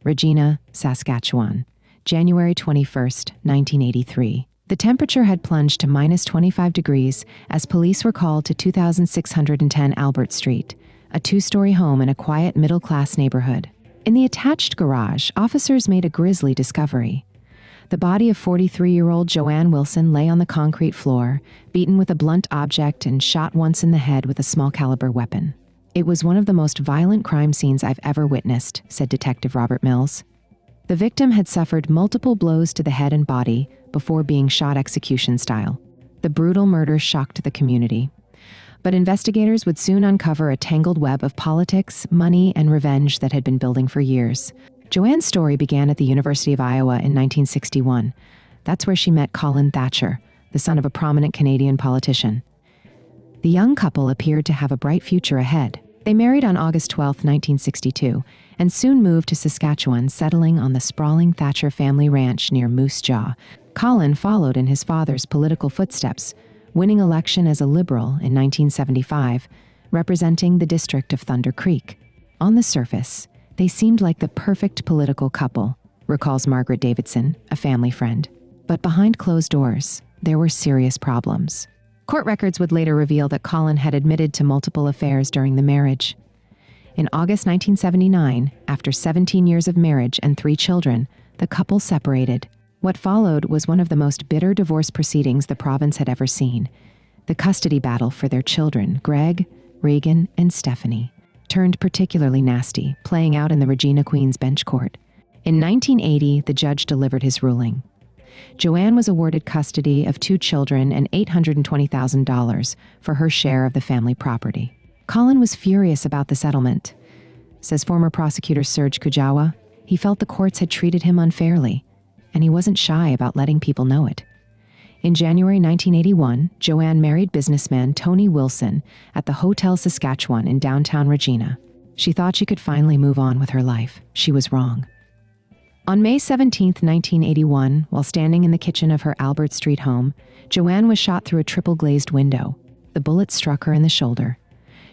Regina, Saskatchewan, January 21st, 1983. The temperature had plunged to minus 25 degrees as police were called to 2610 Albert Street, a two-story home in a quiet middle-class neighborhood. In the attached garage, officers made a grisly discovery. The body of 43-year-old JoAnn Wilson lay on the concrete floor, beaten with a blunt object and shot once in the head with a small-caliber weapon. It was one of the most violent crime scenes I've ever witnessed, said Detective Robert Mills. The victim had suffered multiple blows to the head and body before being shot execution style. The brutal murder shocked the community. But investigators would soon uncover a tangled web of politics, money, and revenge that had been building for years. JoAnn's story began at the University of Iowa in 1961. That's where she met Colin Thatcher, the son of a prominent Canadian politician. The young couple appeared to have a bright future ahead. They married on August 12, 1962, and soon moved to Saskatchewan, settling on the sprawling Thatcher family ranch near Moose Jaw. Colin followed in his father's political footsteps, winning election as a Liberal in 1975, representing the district of Thunder Creek. On the surface, they seemed like the perfect political couple, recalls Margaret Davidson, a family friend. But behind closed doors, there were serious problems. Court records would later reveal that Colin had admitted to multiple affairs during the marriage. In August 1979, after 17 years of marriage and 3 children, the couple separated. What followed was one of the most bitter divorce proceedings the province had ever seen. The custody battle for their children, Greg, Regan, and Stephanie, turned particularly nasty, playing out in the Regina Queen's bench court. In 1980, the judge delivered his ruling. JoAnn was awarded custody of 2 children and $820,000 for her share of the family property. Colin was furious about the settlement. Says former prosecutor Serge Kujawa, he felt the courts had treated him unfairly, and he wasn't shy about letting people know it. In January 1981, JoAnn married businessman Tony Wilson at the Hotel Saskatchewan in downtown Regina. She thought she could finally move on with her life. She was wrong. On May 17, 1981, while standing in the kitchen of her Albert Street home, JoAnn was shot through a triple-glazed window. The bullet struck her in the shoulder.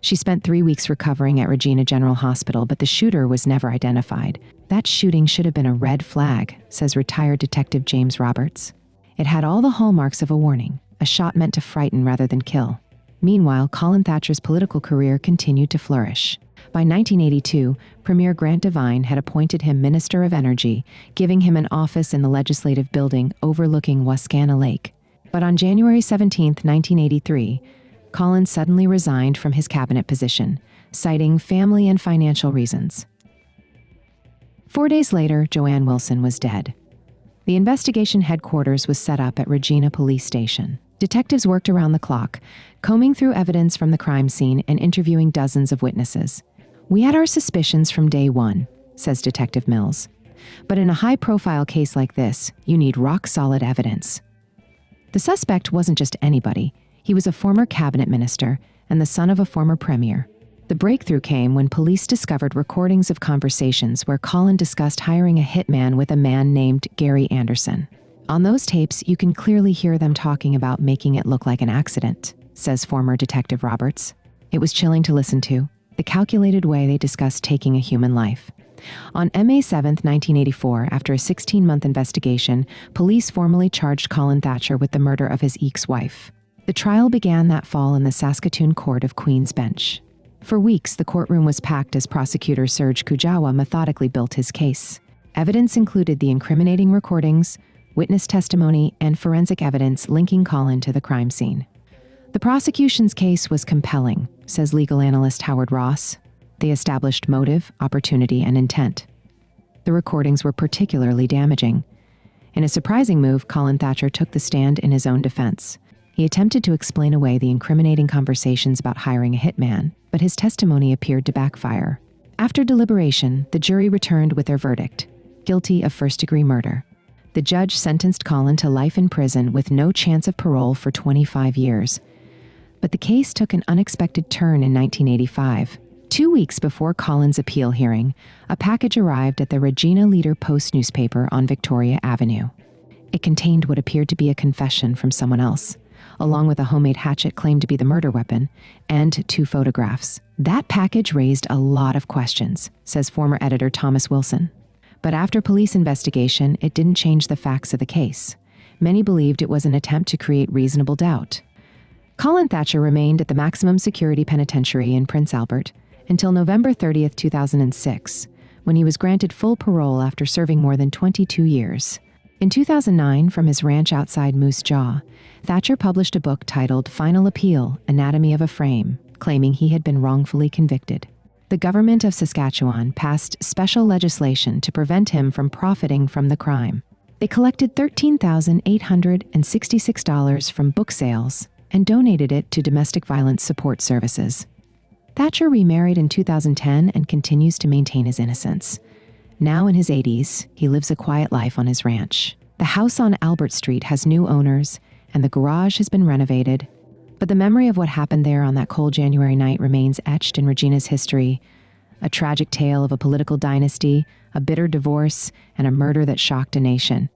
She spent 3 weeks recovering at Regina General Hospital, but the shooter was never identified. That shooting should have been a red flag, says retired Detective James Roberts. It had all the hallmarks of a warning, a shot meant to frighten rather than kill. Meanwhile, Colin Thatcher's political career continued to flourish. By 1982, Premier Grant Devine had appointed him Minister of Energy, giving him an office in the legislative building overlooking Wascana Lake. But on January 17, 1983, Colin suddenly resigned from his cabinet position, citing family and financial reasons. 4 days later, JoAnn Wilson was dead. The investigation headquarters was set up at Regina Police Station. Detectives worked around the clock, combing through evidence from the crime scene and interviewing dozens of witnesses. We had our suspicions from day one, says Detective Mills. But in a high-profile case like this, you need rock-solid evidence. The suspect wasn't just anybody. He was a former cabinet minister and the son of a former premier. The breakthrough came when police discovered recordings of conversations where Colin discussed hiring a hitman with a man named Gary Anderson. On those tapes, you can clearly hear them talking about making it look like an accident, says former Detective Roberts. It was chilling to listen to, the calculated way they discussed taking a human life. On May 7, 1984, after a 16-month investigation, police formally charged Colin Thatcher with the murder of his ex-wife. The trial began that fall in the Saskatoon Court of Queen's Bench. For weeks, the courtroom was packed as prosecutor Serge Kujawa methodically built his case. Evidence included the incriminating recordings, witness testimony, and forensic evidence linking Colin to the crime scene. The prosecution's case was compelling, says legal analyst Howard Ross. They established motive, opportunity, and intent. The recordings were particularly damaging. In a surprising move, Colin Thatcher took the stand in his own defense. He attempted to explain away the incriminating conversations about hiring a hitman, but his testimony appeared to backfire. After deliberation, the jury returned with their verdict: guilty of first-degree murder. The judge sentenced Colin to life in prison with no chance of parole for 25 years. But the case took an unexpected turn in 1985. 2 weeks before Colin's appeal hearing, a package arrived at the Regina Leader-Post newspaper on Victoria Avenue. It contained what appeared to be a confession from someone else, along with a homemade hatchet claimed to be the murder weapon, and 2 photographs. That package raised a lot of questions, says former editor Thomas Wilson. But after police investigation, it didn't change the facts of the case. Many believed it was an attempt to create reasonable doubt. Colin Thatcher remained at the maximum security penitentiary in Prince Albert until November 30, 2006, when he was granted full parole after serving more than 22 years. In 2009, from his ranch outside Moose Jaw, Thatcher published a book titled Final Appeal: Anatomy of a Frame, claiming he had been wrongfully convicted. The government of Saskatchewan passed special legislation to prevent him from profiting from the crime. They collected $13,866 from book sales and donated it to domestic violence support services. Thatcher remarried in 2010 and continues to maintain his innocence. Now in his 80s, he lives a quiet life on his ranch. The house on Albert Street has new owners, and the garage has been renovated. But the memory of what happened there on that cold January night remains etched in Regina's history. A tragic tale of a political dynasty, a bitter divorce, and a murder that shocked a nation.